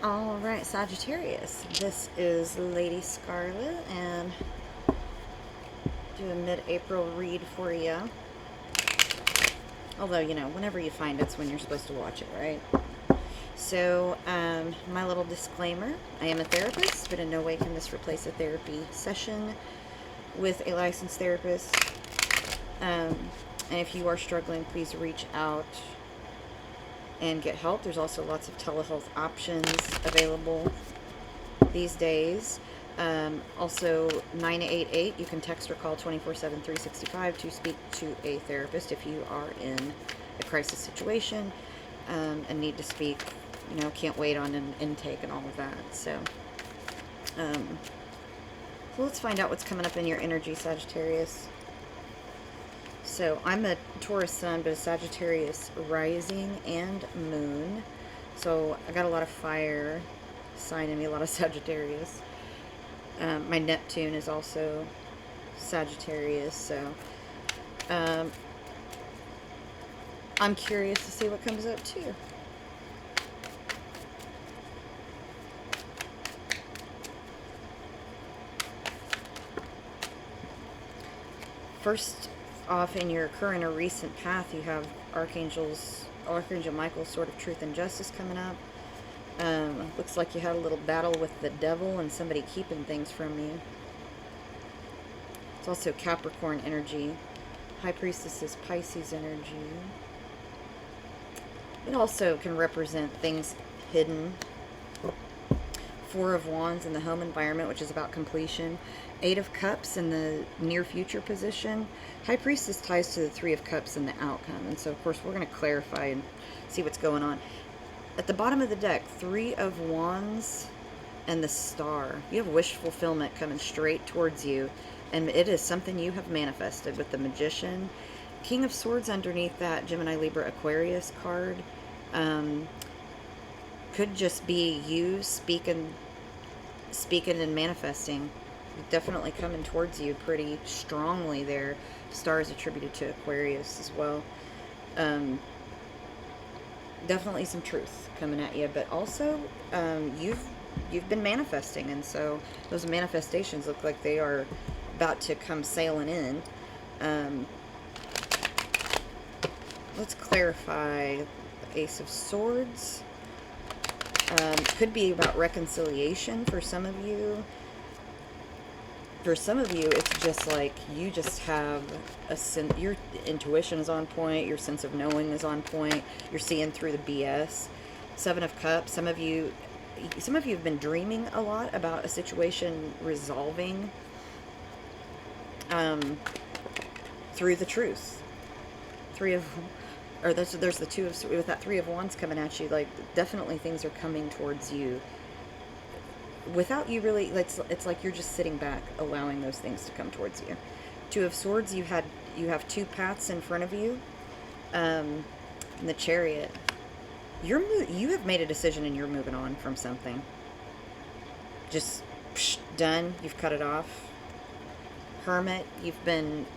Alright, Sagittarius. This is Lady Scarlet, and do a mid-April read for you. Although, you know, whenever you find it's when you're supposed to watch it, right? So, my little disclaimer, I am a therapist, but in no way can this replace a therapy session with a licensed therapist. And if you are struggling, please reach out and get help. There's also lots of telehealth options available these days. Also, 988, you can text or call 24/7, 365 to speak to a therapist if you are in a crisis situation and need to speak. You know, can't wait on an intake and all of that. So let's find out what's coming up in your energy, Sagittarius. So I'm a Taurus sun, but a Sagittarius rising and moon. So I got a lot of fire sign in me, a lot of Sagittarius. My Neptune is also Sagittarius, so I'm curious to see what comes up too. First off, in your current or recent path, you have Archangel Michael's Sword of Truth and Justice coming up. Looks like you had a little battle with the devil and somebody keeping things from you. It's also Capricorn energy. High Priestess is Pisces energy. It also can represent things hidden. Four of Wands in the home environment, which is about completion. Eight of Cups in the near future position. High Priestess ties to the Three of Cups in the outcome. And so, of course, we're going to clarify and see what's going on. At the bottom of the deck, Three of Wands and the Star. You have wish fulfillment coming straight towards you. And it is something you have manifested with the Magician. King of Swords underneath that Gemini, Libra, Aquarius card. Could just be you speaking and manifesting. Definitely coming towards you pretty strongly there. Star is attributed to Aquarius as well. Definitely some truth coming at you, but also you've been manifesting, and so those manifestations look like they are about to come sailing in. Let's clarify the Ace of Swords. Could be about reconciliation for some of you. For some of you, it's just like you just have your intuition is on point, your sense of knowing is on point, you're seeing through the BS. Seven of Cups, some of you have been dreaming a lot about a situation resolving through the truth. There's the Two of, with that Three of Wands coming at you, like definitely things are coming towards you without you really, it's like you're just sitting back allowing those things to come towards you. Two of Swords, you have two paths in front of you. In the Chariot, you have made a decision and you're moving on from something. Just done. You've cut it off. Hermit, you've been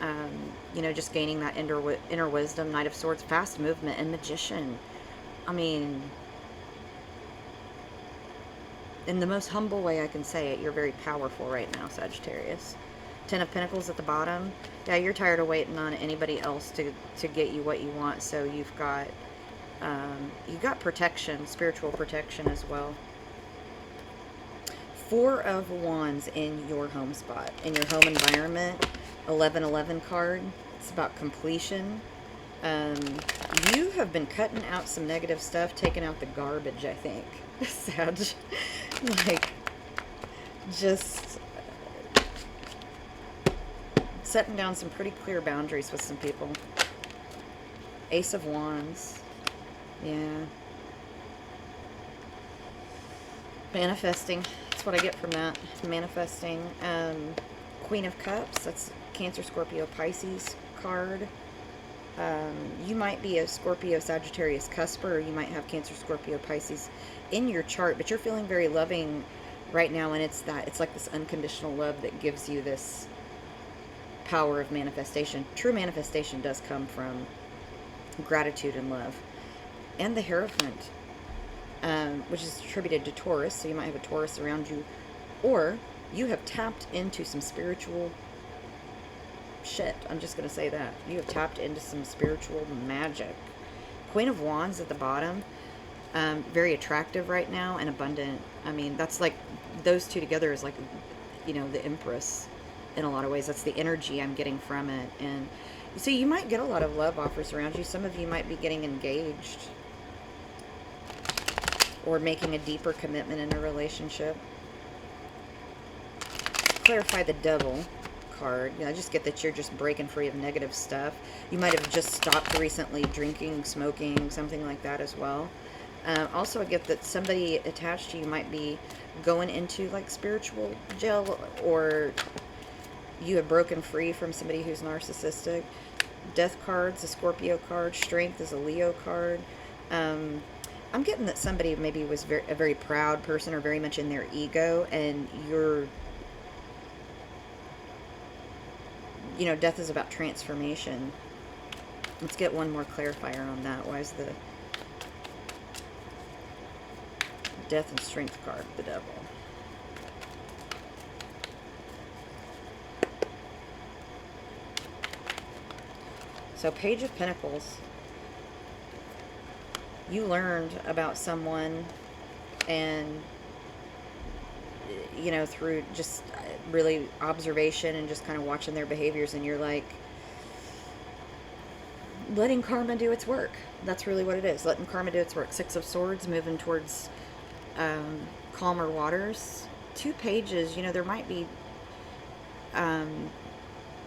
just gaining that inner wisdom. Knight of Swords, fast movement, and Magician. I mean, in the most humble way I can say it, you're very powerful right now, Sagittarius. Ten of Pentacles at the bottom. Yeah, you're tired of waiting on anybody else to get you what you want, so you've got protection, spiritual protection as well. Four of Wands in your home spot, in your home environment. 1111 card. It's about completion. You have been cutting out some negative stuff, taking out the garbage, I think. Sag. Like, just setting down some pretty clear boundaries with some people. Ace of Wands. Yeah. Manifesting. That's what I get from that. Manifesting. Queen of Cups. That's Cancer, Scorpio, Pisces card. You might be a Scorpio, Sagittarius cusper, or you might have Cancer, Scorpio, Pisces in your chart, but you're feeling very loving right now, and it's like this unconditional love that gives you this power of manifestation. True manifestation does come from gratitude and love. And the Hierophant. which is attributed to Taurus, so you might have a Taurus around you, or you have tapped into some spiritual shit. I'm just going to say that. You have tapped into some spiritual magic. Queen of Wands at the bottom, very attractive right now and abundant. I mean, that's like, those two together is like, you know, the Empress in a lot of ways. That's the energy I'm getting from it. And so you might get a lot of love offers around you. Some of you might be getting engaged or making a deeper commitment in a relationship. Clarify the Devil card. You know, I just get that you're just breaking free of negative stuff. You might have just stopped recently drinking, smoking, something like that as well. Also, I get that somebody attached to you might be going into like spiritual jail, or you have broken free from somebody who's narcissistic. Death card's a Scorpio card. Strength is a Leo card. I'm getting that somebody maybe was a very proud person or very much in their ego, and you're, you know, death is about transformation. Let's get one more clarifier on that. Why is the Death and Strength card the Devil? So Page of Pentacles. You learned about someone, and, you know, through just really observation and just kind of watching their behaviors, and you're like letting karma do its work. That's really what it is, letting karma do its work. Six of Swords, moving towards calmer waters. 2 pages, you know, there might be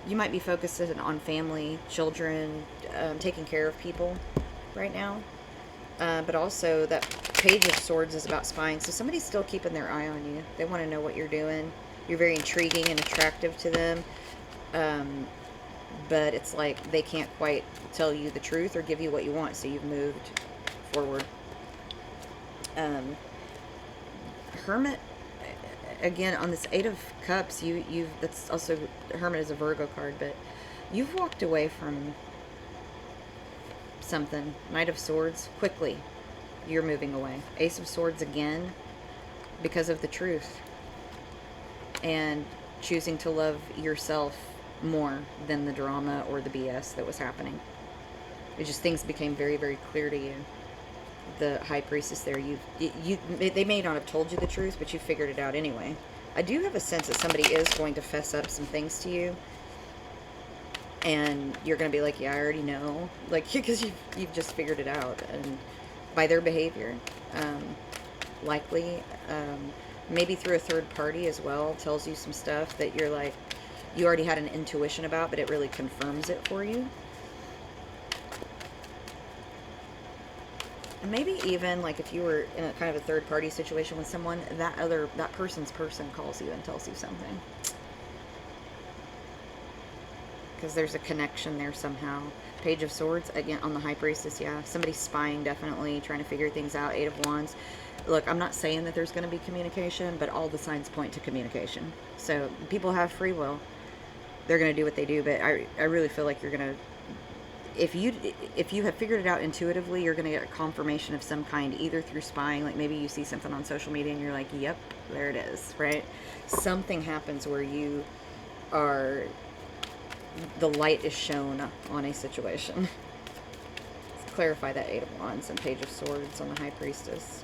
you might be focused on family, children, taking care of people right now. But also that Page of Swords is about spying. So somebody's still keeping their eye on you. They want to know what you're doing. You're very intriguing and attractive to them. But it's like they can't quite tell you the truth or give you what you want. So you've moved forward. Hermit, again, on this 8 of Cups, that's also, Hermit is a Virgo card, but you've walked away from something. Knight of Swords, quickly you're moving away. Ace of Swords again, because of the truth and choosing to love yourself more than the drama or the BS that was happening. It just, things became very, very clear to you. The High Priestess there, they may not have told you the truth, but you figured it out anyway. I do have a sense that somebody is going to fess up some things to you, and you're going to be like, yeah, I already know, like, because you've just figured it out, and by their behavior, likely, maybe through a third party as well, tells you some stuff that you're like, you already had an intuition about, but it really confirms it for you. And maybe even like if you were in a kind of a third party situation with someone, that person's person calls you and tells you something. Because there's a connection there somehow. Page of Swords, again, on the High Priestess, yeah. Somebody's spying, definitely, trying to figure things out. 8 of Wands. Look, I'm not saying that there's going to be communication, but all the signs point to communication. So, people have free will. They're going to do what they do, but I really feel like you're going to, if you have figured it out intuitively, you're going to get a confirmation of some kind, either through spying, like maybe you see something on social media and you're like, yep, there it is, right? Something happens where you are, the light is shown on a situation. Let's clarify that 8 of Wands and Page of Swords on the High Priestess.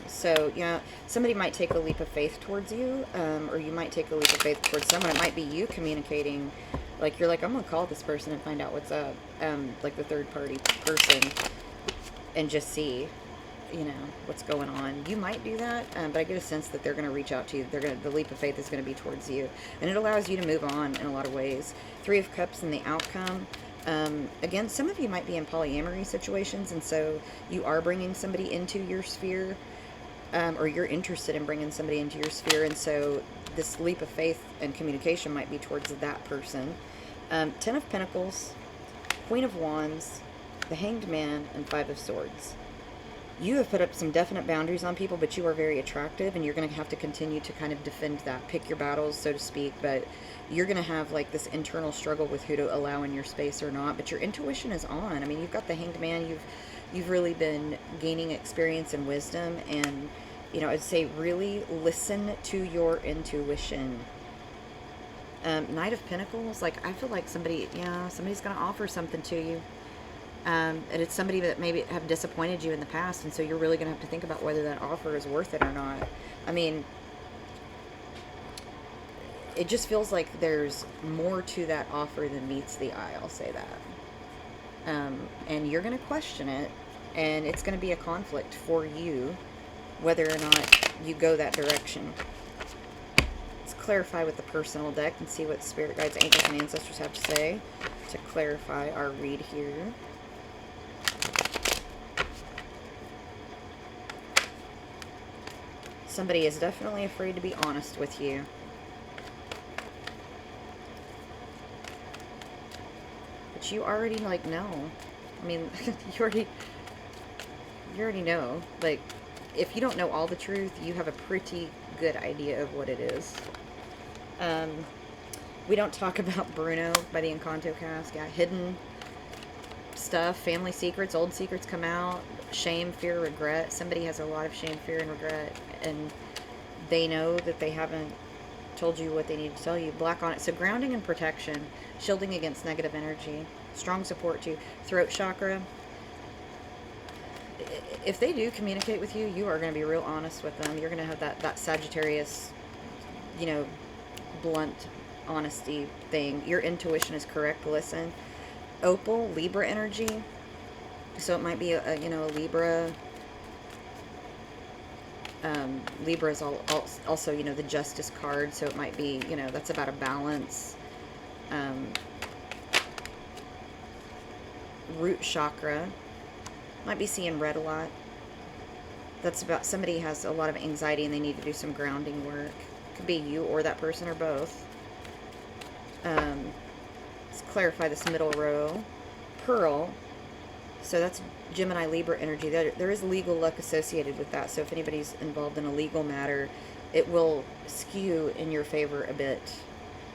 So, yeah, somebody might take a leap of faith towards you, or you might take a leap of faith towards someone. It might be you communicating, like, you're like, I'm going to call this person and find out what's up, like the third party person, and just see, you know, what's going on. You might do that, but I get a sense that they're going to reach out to you. The leap of faith is going to be towards you, and it allows you to move on in a lot of ways. 3 of Cups and the outcome. Again, some of you might be in polyamory situations, and so you are bringing somebody into your sphere, or you're interested in bringing somebody into your sphere, and so this leap of faith and communication might be towards that person. 10 of Pentacles, Queen of Wands, the Hanged Man, and 5 of Swords. You have put up some definite boundaries on people, but you are very attractive, and you're going to have to continue to kind of defend that, pick your battles, so to speak. But you're going to have like this internal struggle with who to allow in your space or not. But your intuition is on. I mean, you've got the Hanged Man. You've really been gaining experience and wisdom, and I'd say really listen to your intuition. Knight of Pentacles, like I feel like somebody's going to offer something to you. And it's somebody that maybe have disappointed you in the past, and so you're really going to have to think about whether that offer is worth it or not. I mean, it just feels like there's more to that offer than meets the eye, I'll say that. And you're going to question it, and it's going to be a conflict for you whether or not you go that direction. Let's clarify with the personal deck and see what spirit guides, angels, and ancestors have to say to clarify our read here. Somebody is definitely afraid to be honest with you. But you already, like, know. I mean, you already know. Like, if you don't know all the truth, you have a pretty good idea of what it is. We don't talk about Bruno by the Encanto cast. Yeah, hidden stuff, family secrets, old secrets come out, shame, fear, regret. Somebody has a lot of shame, fear, and regret, and they know that they haven't told you what they need to tell you. Black on it. So grounding and protection, shielding against negative energy, strong support to throat chakra. If they do communicate with you, you are going to be real honest with them. You're going to have that Sagittarius, blunt honesty thing. Your intuition is correct. Listen. Opal, Libra energy. So it might be a Libra. Libra is also, the Justice card. So it might be, that's about a balance. Root chakra. Might be seeing red a lot. That's about somebody has a lot of anxiety and they need to do some grounding work. Could be you or that person or both. Let's clarify this middle row. Pearl. So that's Gemini Libra energy. There is legal luck associated with that. So if anybody's involved in a legal matter, it will skew in your favor a bit.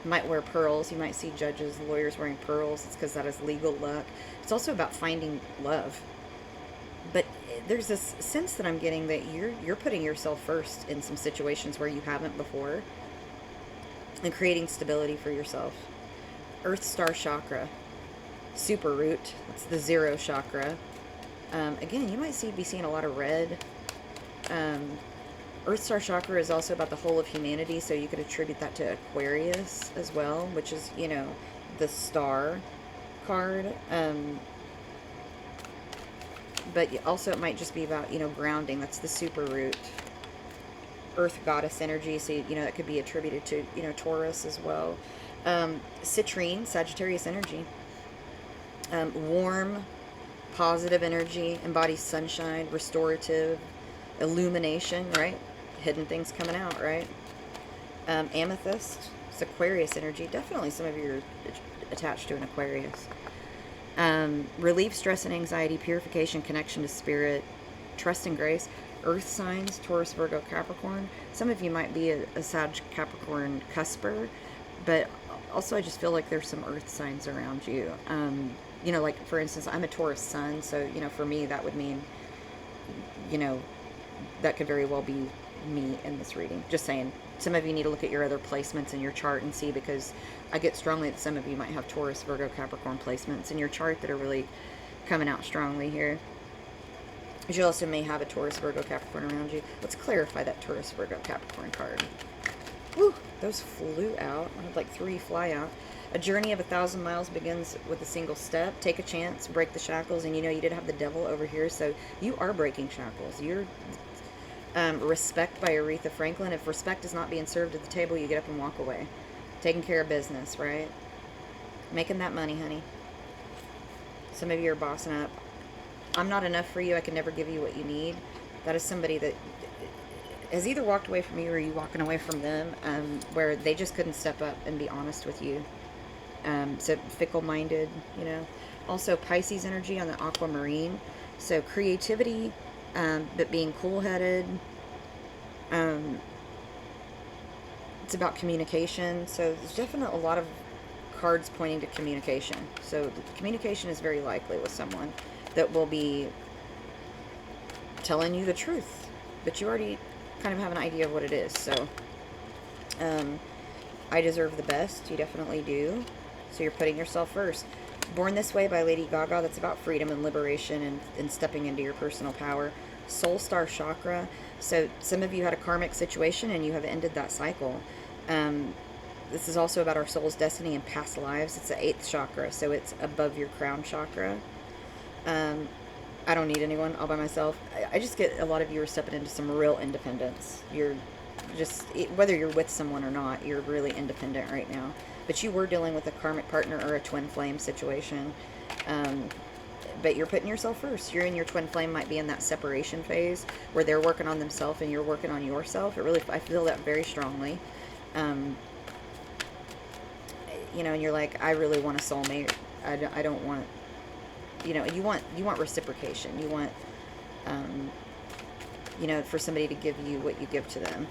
You might wear pearls. You might see judges, lawyers wearing pearls. It's because that is legal luck. It's also about finding love. But there's this sense that I'm getting that you're putting yourself first in some situations where you haven't before, and creating stability for yourself. Earth Star Chakra, Super Root, that's the 0 chakra. Again, you might be seeing a lot of red. Earth Star Chakra is also about the whole of humanity, so you could attribute that to Aquarius as well, which is, the star card. But also it might just be about, grounding. That's the Super Root. Earth Goddess energy, so, that could be attributed to, Taurus as well. Citrine, Sagittarius energy. Warm, positive energy, embodies sunshine, restorative, illumination, right? Hidden things coming out, right? Amethyst, it's Aquarius energy. Definitely some of you are attached to an Aquarius. Relief, stress, and anxiety, purification, connection to spirit, trust and grace. Earth signs, Taurus, Virgo, Capricorn. Some of you might be a Sag, Capricorn cusper, but also I just feel like there's some earth signs around you. Like, for instance, I'm a Taurus sun, so, for me that would mean, that could very well be me in this reading. Just saying. Some of you need to look at your other placements in your chart and see, because I get strongly that some of you might have Taurus, Virgo, Capricorn placements in your chart that are really coming out strongly here. You also may have a Taurus, Virgo, Capricorn around you. Let's clarify that Taurus, Virgo, Capricorn card. Whew, those flew out. I had like 3 fly out. A journey of 1,000 miles begins with a single step. Take a chance, break the shackles, and you did have the devil over here, so you are breaking shackles. You're Respect by Aretha Franklin. If respect is not being served at the table, you get up and walk away. Taking care of business, right? Making that money, honey. Some of you are bossing up. I'm not enough for you. I can never give you what you need. That is somebody that has either walked away from you or you walking away from them, where they just couldn't step up and be honest with you. So fickle-minded, Also Pisces energy on the aquamarine. So creativity, but being cool-headed. It's about communication. So there's definitely a lot of cards pointing to communication. So communication is very likely with someone that will be telling you the truth, but you already kind of have an idea of what it is. So I deserve the best. You definitely do. So you're putting yourself first. Born This Way by Lady Gaga. That's about freedom and liberation and stepping into your personal power. Soul Star Chakra. So some of you had a karmic situation and you have ended that cycle. This is also about our soul's destiny and past lives. It's the 8th chakra, so it's above your crown chakra. I don't need anyone, all by myself. I just get a lot of you are stepping into some real independence. You're just, whether you're with someone or not, you're really independent right now. But you were dealing with a karmic partner or a twin flame situation. But you're putting yourself first. You're in your twin flame, might be in that separation phase where they're working on themselves and you're working on yourself. I feel that very strongly. You know, and you're like, I really want a soulmate. I don't want, you know, you want reciprocation. You want, you know, for somebody to give you what you give to them.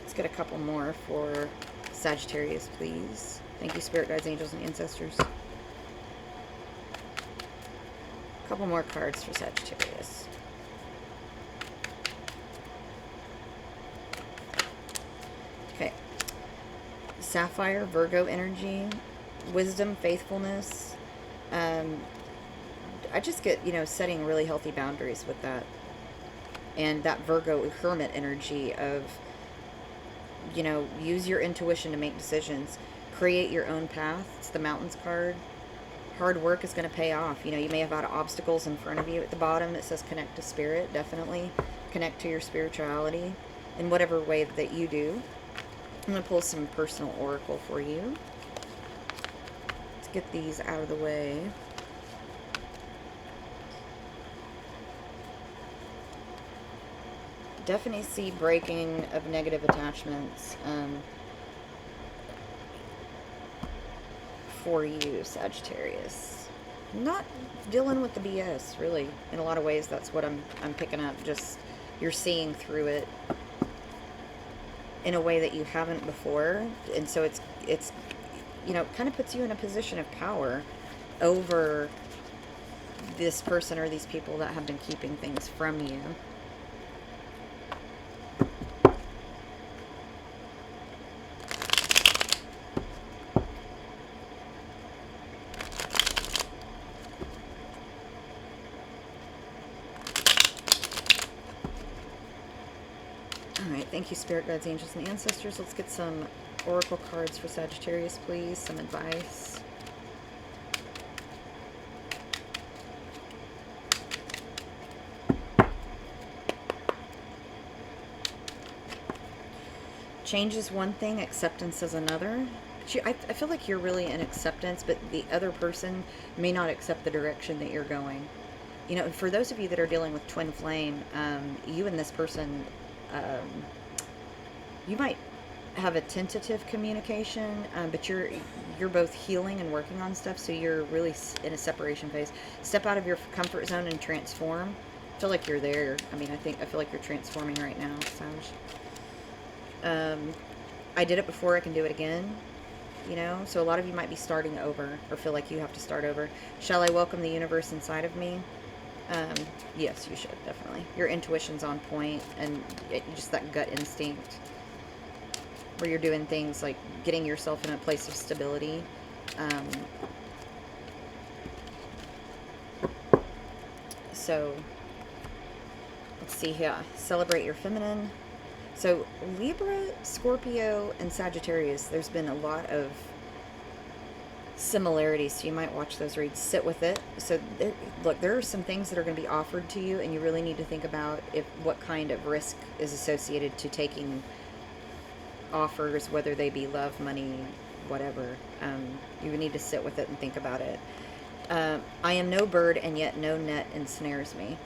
Let's get a couple more for Sagittarius, please. Thank you, spirit guides, angels, and ancestors. A couple more cards for Sagittarius. Okay. Sapphire, Virgo energy, wisdom, faithfulness. I just get, you know, setting really healthy boundaries with that. And that Virgo hermit energy of, you know, use your intuition to make decisions. Create your own path. It's the Mountains card. Hard work is going to pay off. You know, you may have had obstacles in front of you. At the bottom, it says connect to spirit. Definitely connect to your spirituality in whatever way that you do. I'm going to pull some personal oracle for you. Let's get these out of the way. Definitely see breaking of negative attachments for you, Sagittarius. Not dealing with the BS, really. In a lot of ways, that's what I'm picking up. Just you're seeing through it in a way that you haven't before, and so it's you know, kind of puts you in a position of power over this person or these people that have been keeping things from you. Thank you, spirit guides, angels, and ancestors. Let's get some oracle cards for Sagittarius, please. Some advice. Change is one thing, acceptance is another. I feel like you're really in acceptance, but the other person may not accept the direction that you're going. You know, for those of you that are dealing with twin flame, you and this person, you might have a tentative communication, but you're both healing and working on stuff, so you're really in a separation phase. Step out of your comfort zone and transform. I feel like you're there. I mean, I feel like you're transforming right now, Sag. I did it before, I can do it again. You know, so a lot of you might be starting over or feel like you have to start over. Shall I welcome the universe inside of me? Yes, you should, definitely. Your intuition's on point, and just that gut instinct where you're doing things like getting yourself in a place of stability. So, let's see here. Celebrate your feminine. So, Libra, Scorpio, and Sagittarius, there's been a lot of similarities, so you might watch those reads. Sit with it. So, look, there are some things that are going to be offered to you, and you really need to think about what kind of risk is associated to taking offers, whether they be love, money, whatever. You need to sit with it and think about it. I am no bird, and yet no net ensnares me.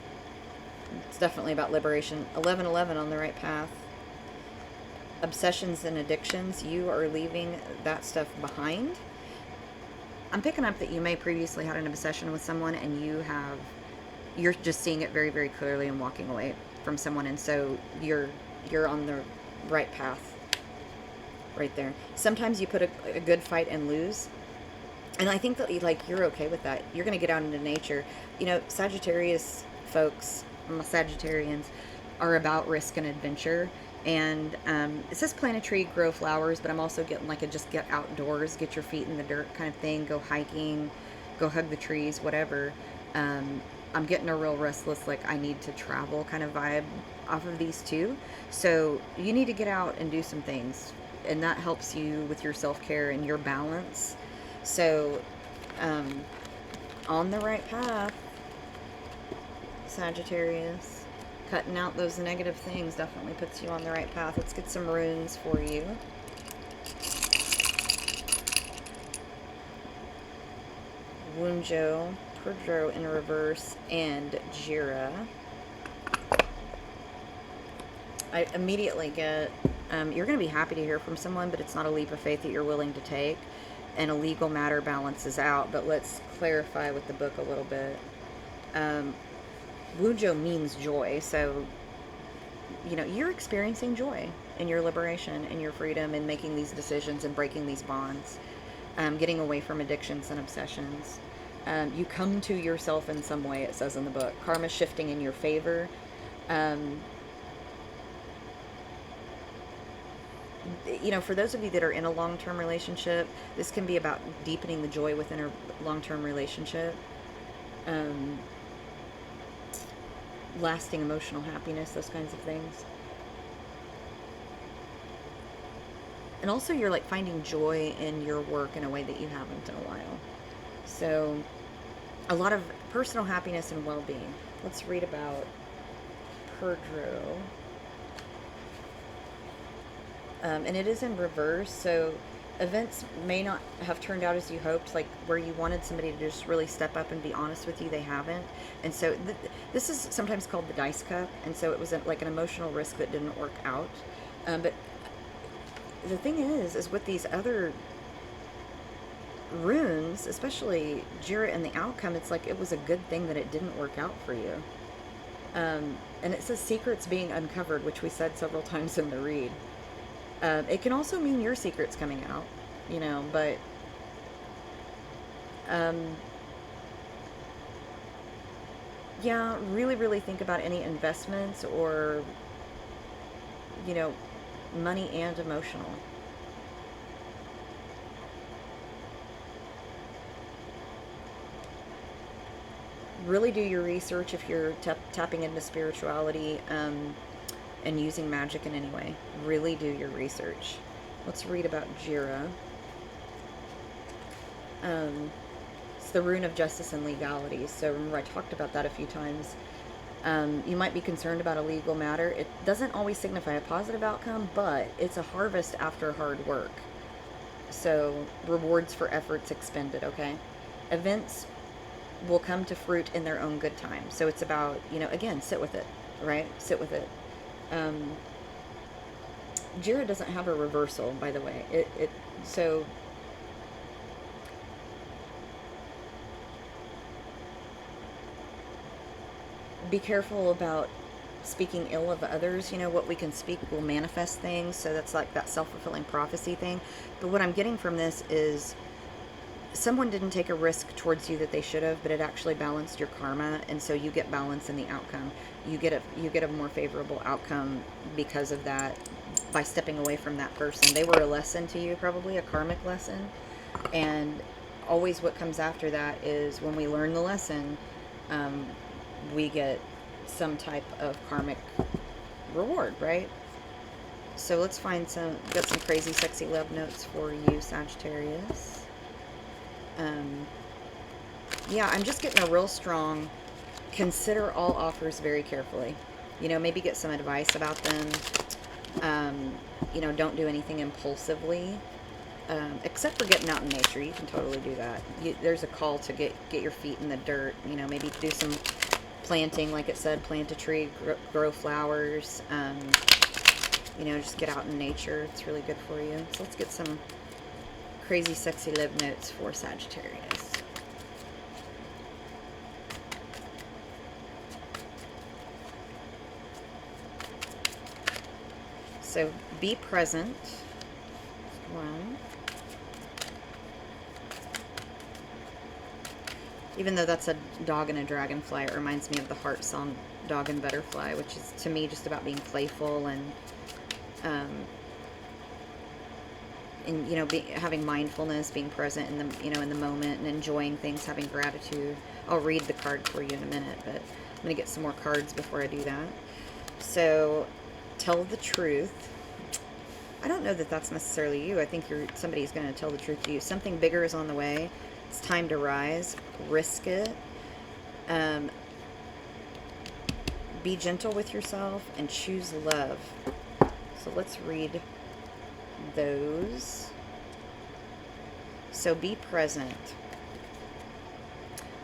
It's definitely about liberation. 1111 on the right path. Obsessions and addictions, you are leaving that stuff behind. I'm picking up that you may previously had an obsession with someone and you have you're just seeing it very, very clearly and walking away from someone. And so you're on the right path right there. Sometimes you put a good fight and lose. And I think that, like, you're okay with that. You're going to get out into nature. You know, Sagittarius folks, Sagittarians, are about risk and adventure. And it says plant a tree, grow flowers, but I'm also getting like a just get outdoors, get your feet in the dirt kind of thing, go hiking, go hug the trees, whatever. I'm getting a real restless, like I need to travel kind of vibe off of these two. So you need to get out and do some things. And that helps you with your self-care and your balance. So, on the right path, Sagittarius. Cutting out those negative things definitely puts you on the right path. Let's get some runes for you. Wunjo, Perdro in reverse, and Jira. I immediately get, you're going to be happy to hear from someone, but it's not a leap of faith that you're willing to take. And a legal matter balances out. But let's clarify with the book a little bit. Wunjo means joy, so, you know, you're experiencing joy in your liberation and your freedom and making these decisions and breaking these bonds, getting away from addictions and obsessions. You come to yourself in some way, it says in the book. Karma shifting in your favor. You know, for those of you that are in a long-term relationship, this can be about deepening the joy within a long-term relationship. Lasting emotional happiness, those kinds of things. And also you're like finding joy in your work in a way that you haven't in a while. So a lot of personal happiness and well-being. Let's read about Perdro. And it is in reverse, so events may not have turned out as you hoped, like where you wanted somebody to just really step up and be honest with you, they haven't. And so this is sometimes called the dice cup, and so it was like an emotional risk that didn't work out. But the thing is with these other runes, especially Jira and the outcome, it's like it was a good thing that it didn't work out for you. And it says secrets being uncovered, which we said several times in the read. It can also mean your secret's coming out, you know, but yeah, really, really think about any investments or, you know, money and emotional. Really do your research if you're tapping into spirituality, and using magic in any way. Really do your research. Let's read about Jira. It's the rune of justice and legality. So remember I talked about that a few times. You might be concerned about a legal matter. It doesn't always signify a positive outcome, but it's a harvest after hard work. So rewards for efforts expended, okay? Events will come to fruit in their own good time. So it's about, you know, again, sit with it, right? Sit with it. Jira doesn't have a reversal, by the way. So be careful about speaking ill of others. You know, what we can speak will manifest things. So that's like that self-fulfilling prophecy thing. But what I'm getting from this is someone didn't take a risk towards you that they should have, but it actually balanced your karma, and so you get balance in the outcome. You get a more favorable outcome because of that, by stepping away from that person. They were a lesson to you, probably a karmic lesson, and always what comes after that is when we learn the lesson, we get some type of karmic reward, right? So let's find got some crazy sexy love notes for you, Sagittarius. Yeah, I'm just getting a real strong, consider all offers very carefully. You know, maybe get some advice about them. You know, don't do anything impulsively, except for getting out in nature. You can totally do that. There's a call to get your feet in the dirt. You know, maybe do some planting, like it said, plant a tree, grow flowers. You know, just get out in nature. It's really good for you. So let's get some crazy sexy love notes for Sagittarius. So be present. One. Even though that's a dog and a dragonfly, it reminds me of the heart song Dog and Butterfly, which is to me just about being playful and you know, having mindfulness, being present in the, you know, in the moment and enjoying things, having gratitude. I'll read the card for you in a minute, but I'm going to get some more cards before I do that. So, tell the truth. I don't know that that's necessarily you. I think somebody's going to tell the truth to you. Something bigger is on the way. It's time to rise. Risk it. Be gentle with yourself and choose love. So let's read those. So be present.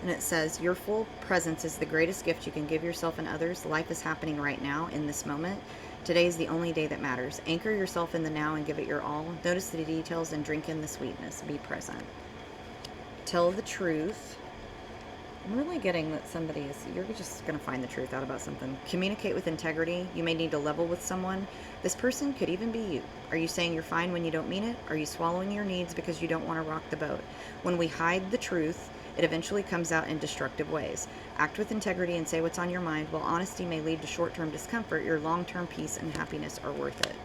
And it says, your full presence is the greatest gift you can give yourself and others. Life is happening right now in this moment. Today is the only day that matters. Anchor yourself in the now and give it your all. Notice the details and drink in the sweetness. Be present. Tell the truth. I'm really getting that you're just going to find the truth out about something. Communicate with integrity. You may need to level with someone. This person could even be you. Are you saying you're fine when you don't mean it? Are you swallowing your needs because you don't want to rock the boat? When we hide the truth, it eventually comes out in destructive ways. Act with integrity and say what's on your mind. While honesty may lead to short-term discomfort, your long-term peace and happiness are worth it.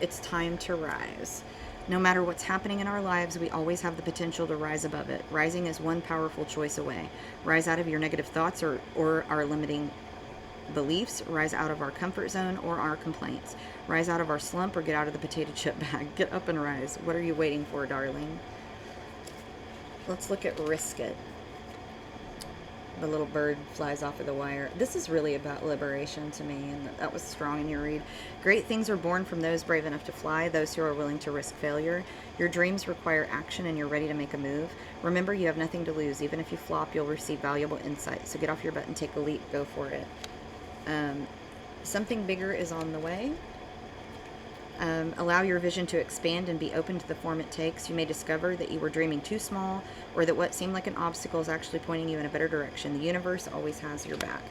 It's time to rise. No matter what's happening in our lives, we always have the potential to rise above it. Rising is one powerful choice away. Rise out of your negative thoughts or our limiting beliefs. Rise out of our comfort zone or our complaints. Rise out of our slump or get out of the potato chip bag. Get up and rise. What are you waiting for, darling? Let's look at risk it. The little bird flies off of the wire. This is really about liberation to me, and that was strong in your read. Great things are born from those brave enough to fly, those who are willing to risk failure. Your dreams require action, and you're ready to make a move. Remember, you have nothing to lose. Even if you flop, you'll receive valuable insight. So get off your butt and take a leap. Go for it. Something bigger is on the way. Allow your vision to expand and be open to the form it takes. You may discover that you were dreaming too small, or that what seemed like an obstacle is actually pointing you in a better direction. The universe always has your back.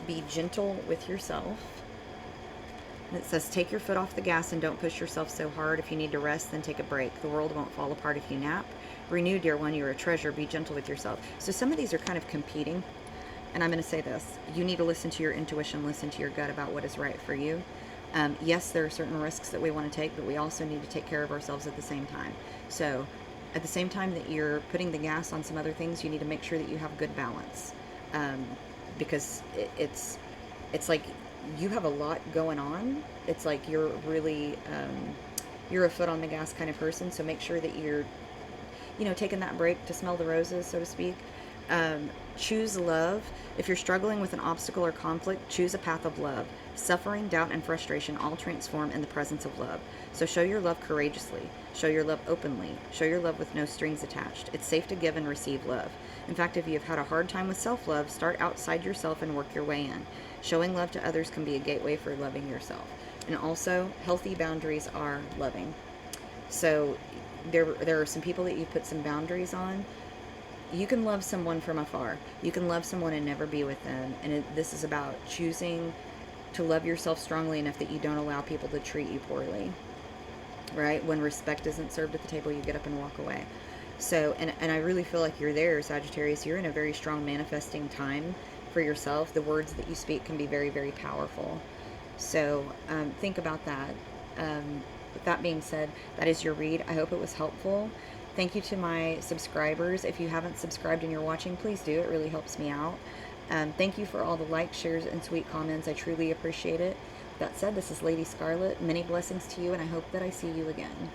Be gentle with yourself. And it says, take your foot off the gas and don't push yourself so hard. If you need to rest, then take a break. The world won't fall apart if you nap. Renew, dear one, you're a treasure. Be gentle with yourself. So some of these are kind of competing. And I'm going to say this. You need to listen to your intuition, listen to your gut about what is right for you. Yes, there are certain risks that we want to take, but we also need to take care of ourselves at the same time. So at the same time that you're putting the gas on some other things, you need to make sure that you have good balance. Because it's like you have a lot going on. It's like you're really, you're a foot on the gas kind of person. So make sure that you're, you know, taking that break to smell the roses, so to speak. Choose love. If you're struggling with an obstacle or conflict, choose a path of love. Suffering, doubt, and frustration all transform in the presence of love. So show your love courageously. Show your love openly. Show your love with no strings attached. It's safe to give and receive love. In fact, if you've had a hard time with self-love, start outside yourself and work your way in. Showing love to others can be a gateway for loving yourself. And also, healthy boundaries are loving. So there are some people that you put some boundaries on. You can love someone from afar. You can love someone and never be with them. And this is about choosing to love yourself strongly enough that you don't allow people to treat you poorly. Right? When respect isn't served at the table, you get up and walk away. So, and I really feel like you're there, Sagittarius. You're in a very strong manifesting time for yourself. The words that you speak can be very, very powerful. So think about that. With that being said, that is your read. I hope it was helpful. Thank you to my subscribers. If you haven't subscribed and you're watching, please do. It really helps me out. Thank you for all the likes, shares, and sweet comments. I truly appreciate it. That said, this is Lady Scarlett. Many blessings to you, and I hope that I see you again.